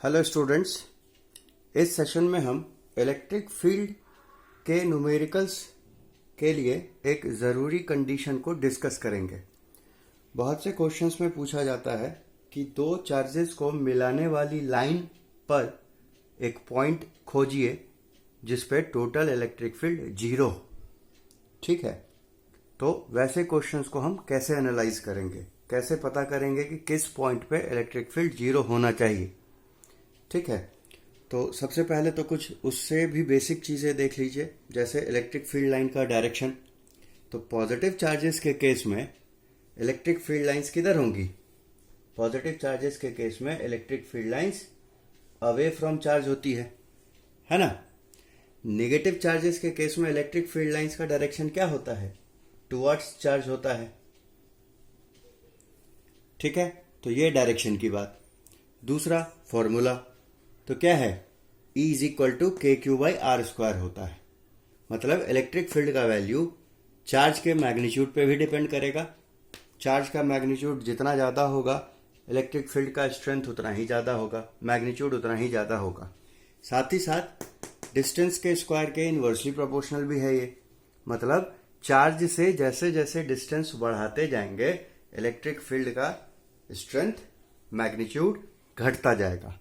Hello students, इस session में हम इलेक्ट्रिक फील्ड के न्यूमेरिकल्स के लिए एक ज़रूरी कंडीशन को डिस्कस करेंगे। बहुत से क्वेश्चंस में पूछा जाता है कि दो चार्जेस को मिलाने वाली लाइन पर एक पॉइंट खोजिए जिस पे टोटल इलेक्ट्रिक फील्ड जीरो हो। ठीक है, तो वैसे क्वेश्चंस को हम कैसे एनालाइज करेंगे, कैसे पता करेंगे कि किस पॉइंट पे इलेक्ट्रिक फील्ड जीरो होना चाहिए। ठीक है, तो सबसे पहले तो कुछ उससे भी बेसिक चीज़ें देख लीजिए, जैसे इलेक्ट्रिक फील्ड लाइन का डायरेक्शन। तो पॉजिटिव चार्जेस के केस में इलेक्ट्रिक फील्ड लाइंस किधर होंगी? पॉजिटिव चार्जेस के केस में electric field lines away from charge होती है ना। नेगेटिव चार्जेस के केस में इलेक्ट्रिक फील्ड लाइंस का डायरेक्शन क्या होता है? टुवर्ड्स चार्ज होता है। ठीक है, तो ये डायरेक्शन की बात। दूसरा फॉर्मूला तो क्या है? E इज इक्वल टू के क्यू बाई आर स्क्वायर होता है। मतलब इलेक्ट्रिक फील्ड का वैल्यू चार्ज के मैग्नीट्यूड पे भी डिपेंड करेगा। चार्ज का मैग्नीट्यूड जितना ज़्यादा होगा, इलेक्ट्रिक फील्ड का स्ट्रेंथ उतना ही ज़्यादा होगा, मैग्नीट्यूड उतना ही ज़्यादा होगा। साथ ही साथ डिस्टेंस के स्क्वायर के इन्वर्सली प्रोपोर्शनल भी है ये। मतलब चार्ज से जैसे जैसे डिस्टेंस बढ़ाते जाएंगे, इलेक्ट्रिक फील्ड का स्ट्रेंथ, मैग्नीट्यूड घटता जाएगा,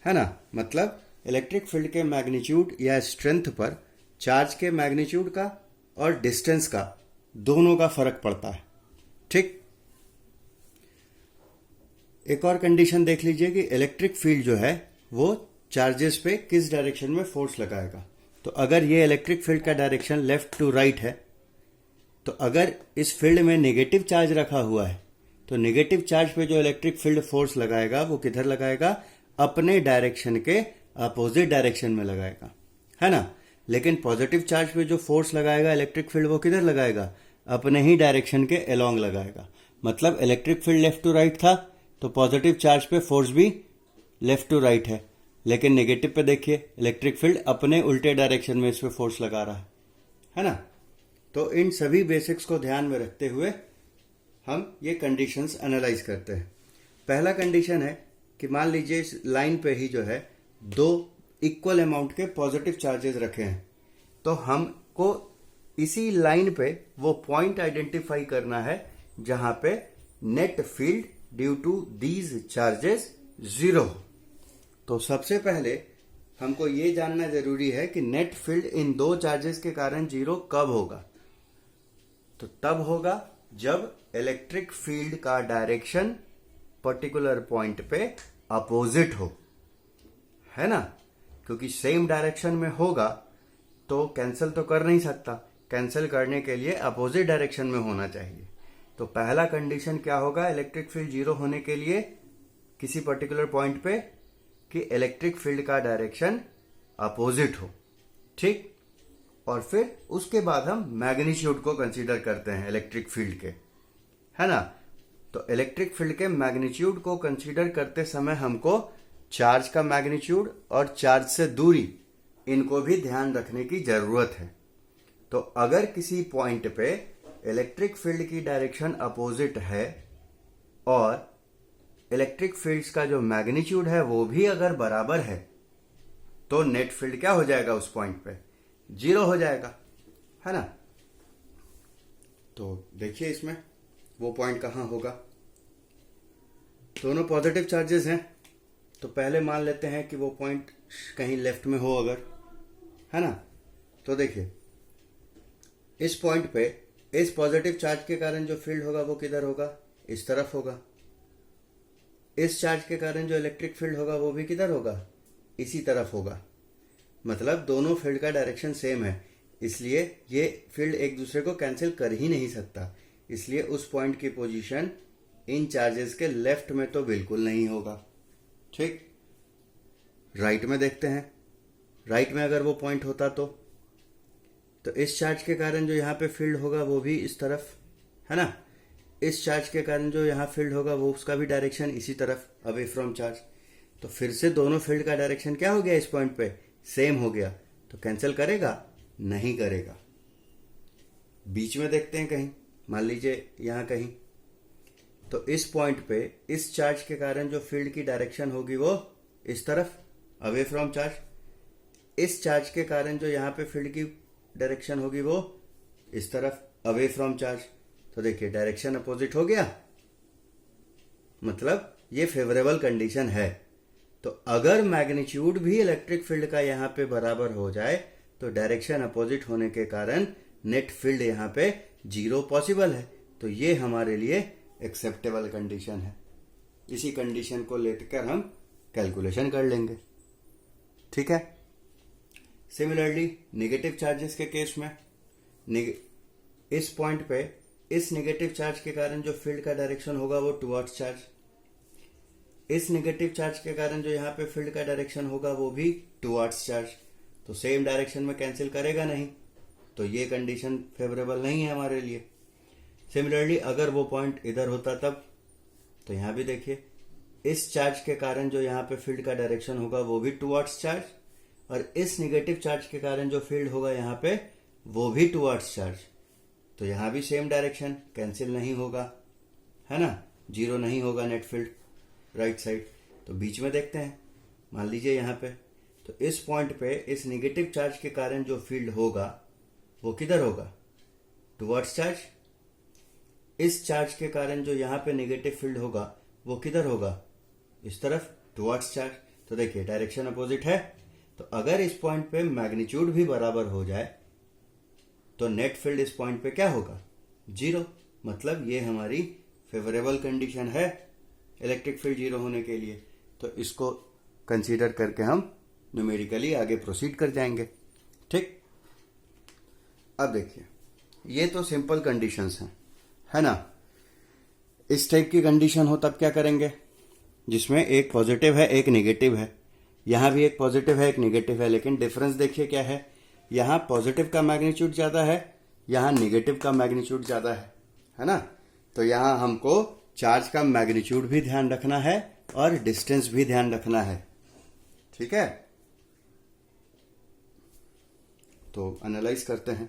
है ना। मतलब इलेक्ट्रिक फील्ड के मैग्नीट्यूड या स्ट्रेंथ पर चार्ज के मैग्नीट्यूड का और डिस्टेंस का दोनों का फर्क पड़ता है। ठीक, एक और कंडीशन देख लीजिए कि इलेक्ट्रिक फील्ड जो है वो चार्जेस पे किस डायरेक्शन में फोर्स लगाएगा। तो अगर ये इलेक्ट्रिक फील्ड का डायरेक्शन लेफ्ट टू राइट है, तो अगर इस फील्ड में नेगेटिव चार्ज रखा हुआ है, तो नेगेटिव चार्ज पे जो इलेक्ट्रिक फील्ड फोर्स लगाएगा वो किधर लगाएगा? अपने डायरेक्शन के अपोजिट डायरेक्शन में लगाएगा, है ना। लेकिन पॉजिटिव चार्ज पे जो फोर्स लगाएगा इलेक्ट्रिक फील्ड, वो किधर लगाएगा? अपने ही डायरेक्शन के अलोंग लगाएगा। मतलब electric field left to right था, तो पॉजिटिव चार्ज पे फोर्स भी लेफ्ट टू राइट है। लेकिन नेगेटिव पे देखिए, इलेक्ट्रिक फील्ड अपने उल्टे डायरेक्शन में इस पे फोर्स लगा रहा है ना। तो इन सभी बेसिक्स को ध्यान में रखते हुए हम ये कंडीशंस एनालाइज करते हैं। पहला कंडीशन है कि मान लीजिए इस लाइन पे ही जो है दो इक्वल अमाउंट के पॉजिटिव चार्जेस रखे हैं, तो हमको इसी लाइन पे वो पॉइंट आइडेंटिफाई करना है जहां पे net field due to these charges zero हो। तो सबसे पहले हमको ये जानना जरूरी है कि नेट फील्ड इन दो चार्जेस के कारण जीरो कब होगा। तो तब होगा जब इलेक्ट्रिक फील्ड का डायरेक्शन पर्टिकुलर पॉइंट पे अपोजिट हो, है ना। क्योंकि सेम डायरेक्शन में होगा तो कैंसिल तो कर नहीं सकता, कैंसिल करने के लिए अपोजिट डायरेक्शन में होना चाहिए। तो पहला कंडीशन क्या होगा इलेक्ट्रिक फील्ड जीरो होने के लिए किसी पर्टिकुलर पॉइंट पे? कि इलेक्ट्रिक फील्ड का डायरेक्शन अपोजिट हो। ठीक, और फिर उसके बाद हम मैग्नीट्यूड को कंसीडर करते हैं इलेक्ट्रिक फील्ड के, है ना। तो इलेक्ट्रिक फील्ड के मैग्नीट्यूड को कंसीडर करते समय हमको चार्ज का मैग्नीट्यूड और चार्ज से दूरी, इनको भी ध्यान रखने की जरूरत है। तो अगर किसी पॉइंट पे इलेक्ट्रिक फील्ड की डायरेक्शन अपोजिट है और इलेक्ट्रिक फील्ड्स का जो मैग्नीट्यूड है वो भी अगर बराबर है, तो नेट फील्ड क्या हो जाएगा? उस पॉइंट पे जीरो हो जाएगा, है ना। तो देखिए इसमें वो पॉइंट कहां होगा। दोनों पॉजिटिव चार्जेस हैं, तो पहले मान लेते हैं कि वो पॉइंट कहीं लेफ्ट में हो अगर, है ना। तो देखिए इस पॉइंट पे इस पॉजिटिव चार्ज के कारण जो फील्ड होगा वो किधर होगा? इस तरफ होगा। इस चार्ज के कारण जो इलेक्ट्रिक फील्ड होगा वो भी किधर होगा? इसी तरफ होगा। मतलब दोनों फील्ड का डायरेक्शन सेम है, इसलिए ये फील्ड एक दूसरे को कैंसिल कर ही नहीं सकता। इसलिए उस पॉइंट की पोजीशन इन चार्जेस के लेफ्ट में तो बिल्कुल नहीं होगा। ठीक, राइट में देखते हैं। राइट में अगर वो पॉइंट होता तो इस चार्ज के कारण जो यहाँ पे फील्ड होगा वो भी इस तरफ, है ना। इस चार्ज के कारण जो यहाँ फील्ड होगा वो उसका भी डायरेक्शन इसी तरफ, अवे फ्रॉम चार्ज। तो फिर से दोनों फील्ड का डायरेक्शन क्या हो गया? इस पॉइंट पे सेम हो गया। तो कैंसिल करेगा? नहीं करेगा। बीच में देखते हैं कहीं, मान लीजिए यहां कहीं, तो इस पॉइंट पे इस चार्ज के कारण जो फील्ड की डायरेक्शन होगी वो इस तरफ अवे फ्रॉम चार्ज। इस चार्ज के कारण जो यहाँ पे फील्ड की डायरेक्शन होगी वो इस तरफ अवे फ्रॉम चार्ज। तो देखिए डायरेक्शन अपोजिट हो गया, मतलब ये फेवरेबल कंडीशन है। तो अगर मैग्नीट्यूड भी इलेक्ट्रिक फील्ड का यहाँ पे बराबर हो जाए तो डायरेक्शन अपोजिट होने के कारण नेट फील्ड यहाँ पे जीरो पॉसिबल है। तो ये हमारे लिए एक्सेप्टेबल कंडीशन है। इसी कंडीशन को लेकर हम कैलकुलेशन कर लेंगे, ठीक है। सिमिलरली नेगेटिव चार्जेस के केस में इस पॉइंट पे इस नेगेटिव चार्ज के कारण जो फील्ड का डायरेक्शन होगा वो टुवर्ड्स चार्ज, इस नेगेटिव चार्ज के कारण जो यहाँ पे फील्ड का डायरेक्शन होगा वो भी टुवर्ड्स चार्ज। तो सेम डायरेक्शन में कैंसिल करेगा नहीं, तो ये कंडीशन फेवरेबल नहीं है हमारे लिए। सिमिलरली अगर वो पॉइंट इधर होता तब, तो यहाँ भी देखिए इस चार्ज के कारण जो यहाँ पे फील्ड का डायरेक्शन होगा वो भी टुवर्ड्स चार्ज, और इस नेगेटिव चार्ज के कारण जो फील्ड होगा यहाँ पे वो भी टुवर्ड्स चार्ज। तो यहाँ भी सेम डायरेक्शन, कैंसिल नहीं होगा, है ना, जीरो नहीं होगा नेट फील्ड राइट साइड। तो बीच में देखते हैं, मान लीजिए यहाँ पे, तो इस पॉइंट पे इस नेगेटिव चार्ज के कारण जो फील्ड होगा वो किधर होगा, टुवर्ड्स चार्ज। इस चार्ज के कारण जो यहाँ पे नेगेटिव फील्ड होगा वो किधर होगा, इस तरफ, टुवर्ड्स चार्ज। तो देखिए डायरेक्शन अपोजिट है। तो अगर इस पॉइंट पे मैग्नीट्यूड भी बराबर हो जाए तो नेट फील्ड इस पॉइंट पे क्या होगा, जीरो। मतलब ये हमारी फेवरेबल कंडीशन है इलेक्ट्रिक फील्ड जीरो होने के लिए। तो इसको कंसीडर करके हम न्यूमेरिकली आगे प्रोसीड कर जाएंगे, ठीक। अब देखिए ये तो सिंपल कंडीशंस हैं, है ना। इस टाइप की कंडीशन हो तब क्या करेंगे, जिसमें एक पॉजिटिव है एक नेगेटिव है। यहां भी एक पॉजिटिव है एक नेगेटिव है, लेकिन डिफरेंस देखिए क्या है, यहां पॉजिटिव का मैग्नीट्यूड ज्यादा है, यहां नेगेटिव का मैग्नीट्यूड ज्यादा है ना। तो यहां हमको चार्ज का मैग्नीट्यूड भी ध्यान रखना है और डिस्टेंस भी ध्यान रखना है, ठीक है। तो एनालाइज करते हैं।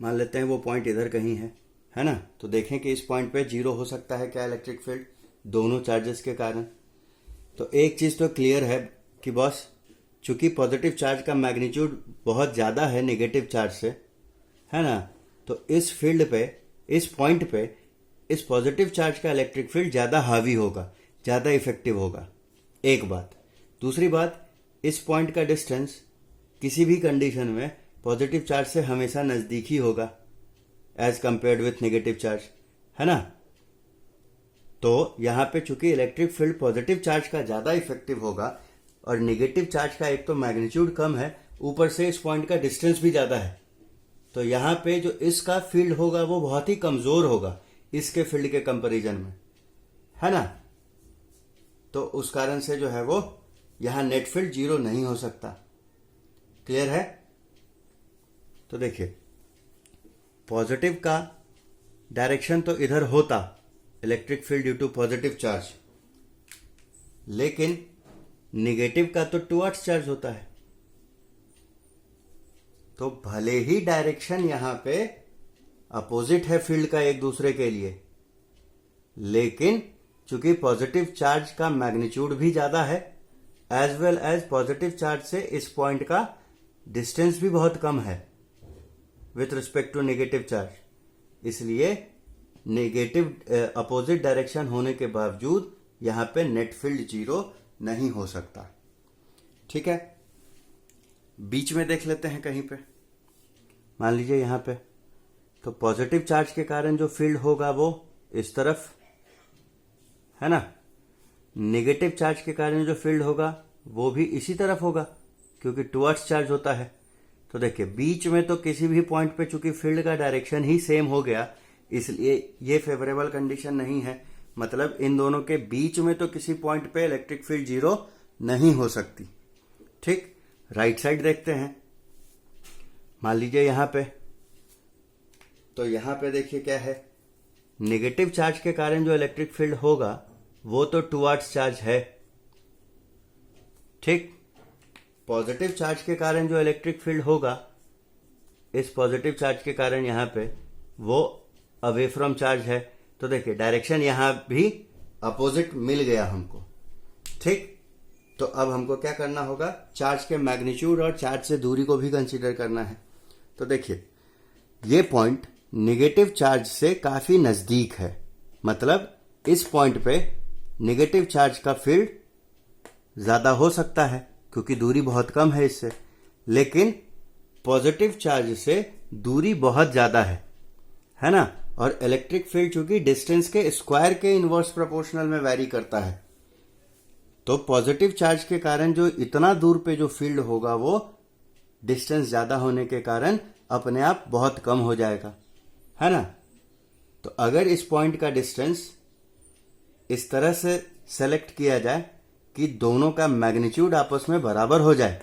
मान लेते हैं वो पॉइंट इधर कहीं है ना। तो देखें कि इस पॉइंट पे जीरो हो सकता है क्या इलेक्ट्रिक फील्ड, दोनों चार्जेस के कारण। तो एक चीज तो क्लियर है कि बॉस, चूंकि पॉजिटिव चार्ज का मैग्नीट्यूड बहुत ज्यादा है नेगेटिव चार्ज से, है ना, तो इस फील्ड पे, इस पॉइंट पे इस पॉजिटिव चार्ज का इलेक्ट्रिक फील्ड ज्यादा हावी होगा, ज्यादा इफेक्टिव होगा, एक बात। दूसरी बात, इस पॉइंट का डिस्टेंस किसी भी कंडीशन में पॉजिटिव चार्ज से हमेशा नजदीक ही होगा as compared with negative charge, है ना। तो यहां पे चूंकि इलेक्ट्रिक फील्ड पॉजिटिव चार्ज का ज्यादा इफेक्टिव होगा और नेगेटिव चार्ज का एक तो मैग्नीट्यूड कम है, ऊपर से इस पॉइंट का डिस्टेंस भी ज्यादा है, तो यहां पे जो इसका फील्ड होगा वो बहुत ही कमजोर होगा इसके फील्ड के कंपैरिजन में, है ना। तो उस कारण से जो है वो यहां नेट फील्ड जीरो नहीं हो सकता। क्लियर है। तो देखिए पॉजिटिव का डायरेक्शन तो इधर होता, electric field due to positive charge, लेकिन नेगेटिव का तो टुवर्ड्स चार्ज होता है। तो भले ही डायरेक्शन यहां पे अपोजिट है फील्ड का एक दूसरे के लिए, लेकिन चूंकि पॉजिटिव चार्ज का मैग्नीट्यूड भी ज्यादा है, as well as positive charge से इस पॉइंट का डिस्टेंस भी बहुत कम है with respect to negative charge, इसलिए नेगेटिव अपोजिट डायरेक्शन होने के बावजूद यहां पे नेट फील्ड जीरो नहीं हो सकता, ठीक है। बीच में देख लेते हैं कहीं पे, मान लीजिए यहां पे, तो पॉजिटिव चार्ज के कारण जो फील्ड होगा वो इस तरफ, है ना। नेगेटिव चार्ज के कारण जो फील्ड होगा वो भी इसी तरफ होगा क्योंकि टुवर्ड्स चार्ज होता है। तो देखिए बीच में तो किसी भी पॉइंट पे चूंकि फील्ड का डायरेक्शन ही सेम हो गया, इसलिए ये फेवरेबल कंडीशन नहीं है। मतलब इन दोनों के बीच में तो किसी पॉइंट पे इलेक्ट्रिक फील्ड जीरो नहीं हो सकती, ठीक। राइट साइड देखते हैं, मान लीजिए यहां पे, तो यहां पे देखिए क्या है, नेगेटिव चार्ज के कारण जो इलेक्ट्रिक फील्ड होगा वो तो टुवर्ड्स चार्ज है, ठीक। पॉजिटिव चार्ज के कारण जो इलेक्ट्रिक फील्ड होगा, इस पॉजिटिव चार्ज के कारण यहां पे वो अवे फ्रॉम चार्ज है, तो देखिए डायरेक्शन यहां भी अपोजिट मिल गया हमको, ठीक। तो अब हमको क्या करना होगा, चार्ज के मैग्नीट्यूड और चार्ज से दूरी को भी कंसीडर करना है। तो देखिए ये पॉइंट नेगेटिव चार्ज से काफी नजदीक है, मतलब इस पॉइंट पे नेगेटिव चार्ज का फील्ड ज्यादा हो सकता है क्योंकि दूरी बहुत कम है इससे, लेकिन पॉजिटिव चार्ज से दूरी बहुत ज्यादा है ना। और इलेक्ट्रिक फील्ड चूंकि डिस्टेंस के स्क्वायर के इनवर्स प्रोपोर्शनल में वैरी करता है, तो पॉजिटिव चार्ज के कारण जो इतना दूर पे जो फील्ड होगा वो डिस्टेंस ज्यादा होने के कारण अपने आप बहुत कम हो जाएगा, है ना। तो अगर इस पॉइंट का डिस्टेंस इस तरह से सेलेक्ट किया जाए कि दोनों का मैग्नीट्यूड आपस में बराबर हो जाए,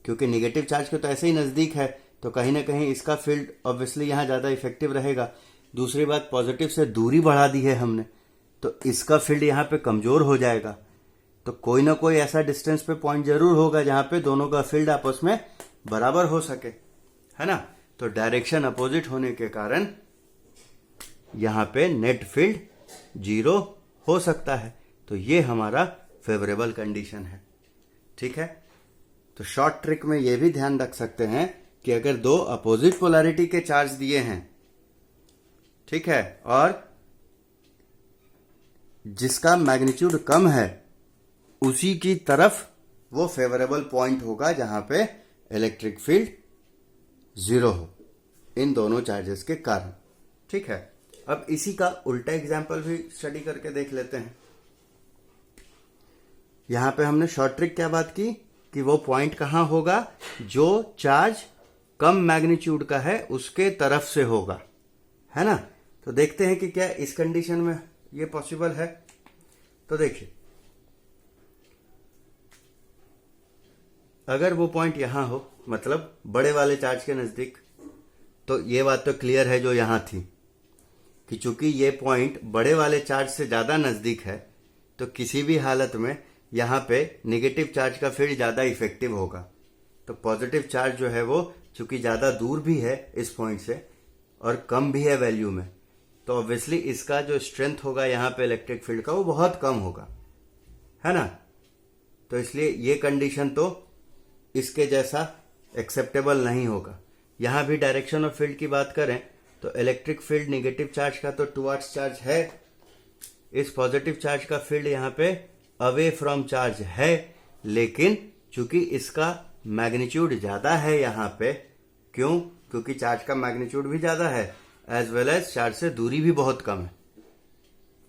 क्योंकि नेगेटिव चार्ज के तो ऐसे ही नजदीक है, तो कहीं ना कहीं इसका फील्ड ऑब्वियसली यहां ज्यादा इफेक्टिव रहेगा। दूसरी बात, पॉजिटिव से दूरी बढ़ा दी है हमने, तो इसका फील्ड यहां पे कमजोर हो जाएगा। तो कोई ना कोई ऐसा डिस्टेंस पे पॉइंट जरूर होगा जहां पे दोनों का फील्ड आपस में बराबर हो सके, है ना। तो डायरेक्शन अपोजिट होने के कारण यहां पे नेट फील्ड 0 हो सकता है। तो ये हमारा फेवरेबल कंडीशन है, ठीक है। तो शॉर्ट ट्रिक में ये भी ध्यान रख सकते हैं कि अगर दो अपोजिट पोलैरिटी के चार्ज दिए हैं, ठीक है, और जिसका मैग्नीट्यूड कम है उसी की तरफ वो फेवरेबल पॉइंट होगा जहां पे इलेक्ट्रिक फील्ड 0 हो, इन दोनों चार्जेस के कारण, ठीक है। अब इसी का उल्टा एग्जाम्पल भी स्टडी करके देख लेते हैं। यहां पे हमने शॉर्ट ट्रिक क्या बात की कि वो पॉइंट कहां होगा जो चार्ज कम मैग्नीट्यूड का है उसके तरफ से होगा, है ना। तो देखते हैं कि क्या इस कंडीशन में ये पॉसिबल है। तो देखिए अगर वो पॉइंट यहां हो, मतलब बड़े वाले चार्ज के नजदीक, तो ये बात तो क्लियर है जो यहां थी कि चूंकि ये पॉइंट बड़े वाले चार्ज से ज्यादा नजदीक है, तो किसी भी हालत में यहां पे नेगेटिव चार्ज का फील्ड ज्यादा इफेक्टिव होगा। तो पॉजिटिव चार्ज जो है वो चूंकि ज्यादा दूर भी है इस पॉइंट से और कम भी है वैल्यू में, तो ऑब्वियसली इसका जो स्ट्रेंथ होगा यहां पे इलेक्ट्रिक फील्ड का वो बहुत कम होगा, है ना। तो इसलिए ये कंडीशन तो इसके जैसा एक्सेप्टेबल नहीं होगा। यहां भी डायरेक्शन ऑफ फील्ड की बात करें तो इलेक्ट्रिक फील्ड नेगेटिव चार्ज का तो टुवर्ड्स चार्ज है, इस पॉजिटिव चार्ज का फील्ड यहां पे अवे फ्रॉम चार्ज है, लेकिन चूंकि इसका मैग्नीट्यूड ज्यादा है यहां पे, क्यों, क्योंकि चार्ज का मैग्नीट्यूड भी ज्यादा है एज वेल एज चार्ज से दूरी भी बहुत कम है,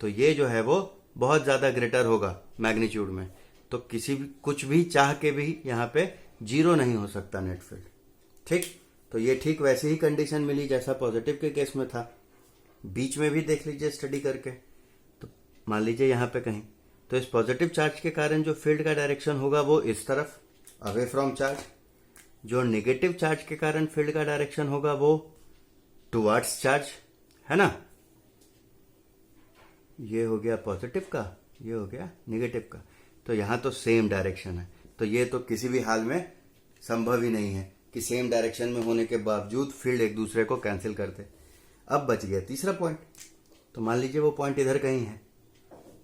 तो ये जो है वो बहुत ज्यादा ग्रेटर होगा मैग्नीट्यूड में। तो किसी भी कुछ भी चाह के भी यहां पे 0 नहीं हो सकता नेट फील्ड, ठीक। तो ये ठीक वैसी ही कंडीशन मिली जैसा पॉजिटिव के केस में था। बीच में भी देख लीजिए स्टडी करके, तो मान लीजिए यहां पे कहीं, तो इस पॉजिटिव चार्ज के कारण जो फील्ड का डायरेक्शन होगा वो इस तरफ अवे फ्रॉम चार्ज, जो नेगेटिव चार्ज के कारण फील्ड का डायरेक्शन होगा वो टुवर्ड्स चार्ज, है ना। ये हो गया पॉजिटिव का, ये हो गया नेगेटिव का, तो यहां तो सेम डायरेक्शन है। तो ये तो किसी भी हाल में संभव ही नहीं है कि सेम डायरेक्शन में होने के बावजूद फील्ड एक दूसरे को कैंसिल कर दे। अब बच गया तीसरा पॉइंट। तो मान लीजिए वो पॉइंट इधर कहीं है,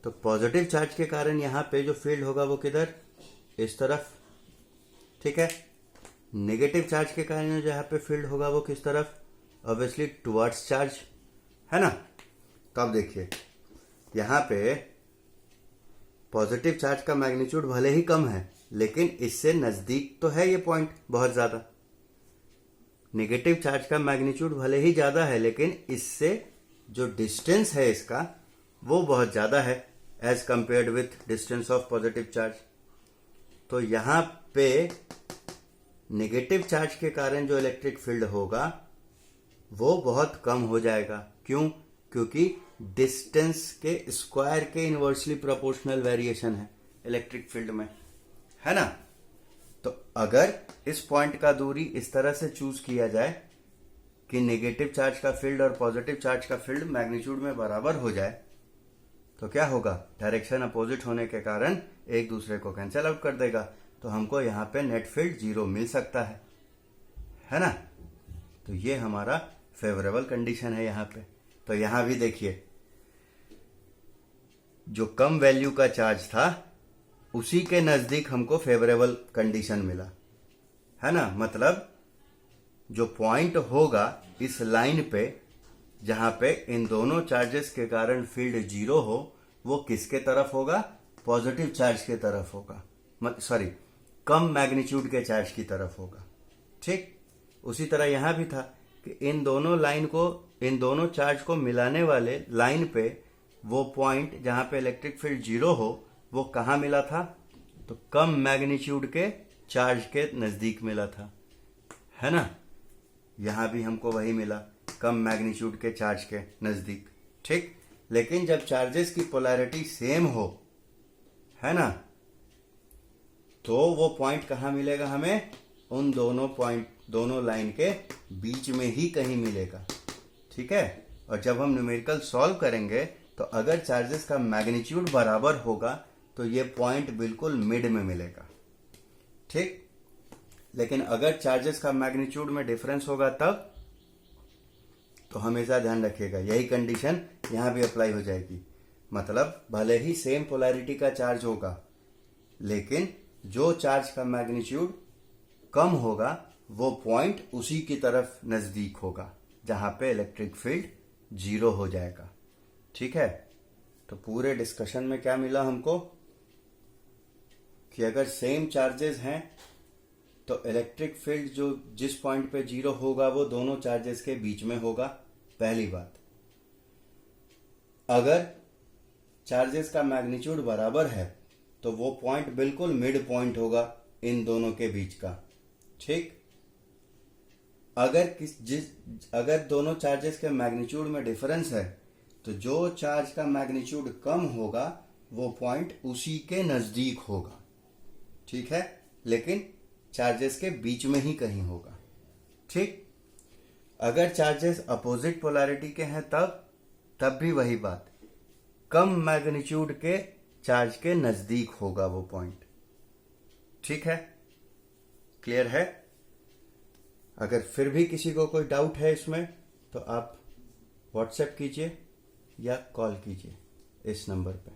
तो पॉजिटिव चार्ज के कारण यहां पे जो फील्ड होगा वो किधर, इस तरफ, ठीक है। नेगेटिव चार्ज के कारण जो यहाँ पे फील्ड होगा वो किस तरफ, ऑब्वियसली टुवर्ड्स चार्ज, है ना। तो अब देखिए यहां पे पॉजिटिव चार्ज का मैग्नीट्यूड भले ही कम है, लेकिन इससे नजदीक तो है ये पॉइंट बहुत ज्यादा। नेगेटिव चार्ज का मैग्नीट्यूड भले ही ज्यादा है, लेकिन इससे जो डिस्टेंस है इसका वो बहुत ज्यादा है as compared with distance of positive charge. तो यहां पे नेगेटिव चार्ज के कारण जो इलेक्ट्रिक फील्ड होगा वो बहुत कम हो जाएगा। क्यों, क्योंकि डिस्टेंस के स्क्वायर के इनवर्सली प्रोपोर्शनल वेरिएशन है इलेक्ट्रिक फील्ड में, है ना। तो अगर इस पॉइंट का दूरी इस तरह से चूज किया जाए कि नेगेटिव चार्ज का फील्ड और पॉजिटिव चार्ज का फील्ड मैग्नीट्यूड में बराबर हो जाए, तो क्या होगा, डायरेक्शन अपोजिट होने के कारण एक दूसरे को कैंसिल आउट कर देगा, तो हमको यहां पे नेट फील्ड 0 मिल सकता है ना। तो ये हमारा फेवरेबल कंडीशन है यहां पे। तो यहां भी देखिए जो कम वैल्यू का चार्ज था उसी के नजदीक हमको फेवरेबल कंडीशन मिला, है ना। मतलब जो पॉइंट होगा इस लाइन पे जहां पे इन दोनों चार्जेस के कारण फील्ड जीरो हो, वो किसके तरफ होगा? पॉजिटिव चार्ज के तरफ होगा, सॉरी कम मैग्नीट्यूड के चार्ज की तरफ होगा। ठीक उसी तरह यहां भी था कि इन दोनों चार्ज को मिलाने वाले लाइन पे वो पॉइंट जहां पे इलेक्ट्रिक फील्ड जीरो हो वो कहां मिला था? तो कम मैग्नीट्यूड के चार्ज के नजदीक मिला था, है ना। यहां भी हमको वही मिला, कम मैग्नीट्यूड के चार्ज के नजदीक। ठीक, लेकिन जब चार्जेस की पोलैरिटी सेम हो, है ना, तो वो पॉइंट कहां मिलेगा हमें? उन दोनों लाइन के बीच में ही कहीं मिलेगा। ठीक है। और जब हम न्यूमेरिकल सॉल्व करेंगे तो अगर चार्जेस का मैग्नीट्यूड बराबर होगा तो ये पॉइंट बिल्कुल मिड में मिलेगा। ठीक, लेकिन अगर चार्जेस का मैग्नीट्यूड में डिफरेंस होगा तब, तो हमेशा ध्यान रखिएगा यही कंडीशन यहां भी अप्लाई हो जाएगी। मतलब भले ही सेम पोलैरिटी का चार्ज होगा, लेकिन जो चार्ज का मैग्नीट्यूड कम होगा वो पॉइंट उसी की तरफ नजदीक होगा जहां पे इलेक्ट्रिक फील्ड जीरो हो जाएगा। ठीक है। तो पूरे डिस्कशन में क्या मिला हमको कि अगर सेम चार्जेस हैं तो इलेक्ट्रिक फील्ड जो जिस पॉइंट पे जीरो होगा वो दोनों चार्जेस के बीच में होगा, पहली बात। अगर चार्जेस का मैग्नीट्यूड बराबर है तो वो पॉइंट बिल्कुल मिड पॉइंट होगा इन दोनों के बीच का। ठीक, अगर दोनों चार्जेस के मैग्नीट्यूड में डिफरेंस है तो जो चार्ज का मैग्नीट्यूड कम होगा वो पॉइंट उसी के नजदीक होगा। ठीक है, लेकिन चार्जेस के बीच में ही कहीं होगा। ठीक, अगर चार्जेस अपोजिट पोलैरिटी के हैं तब भी वही बात, कम मैग्नीट्यूड के चार्ज के नजदीक होगा वो पॉइंट। ठीक है, क्लियर है। अगर फिर भी किसी को कोई डाउट है इसमें तो आप व्हाट्सएप कीजिए या कॉल कीजिए इस नंबर पे।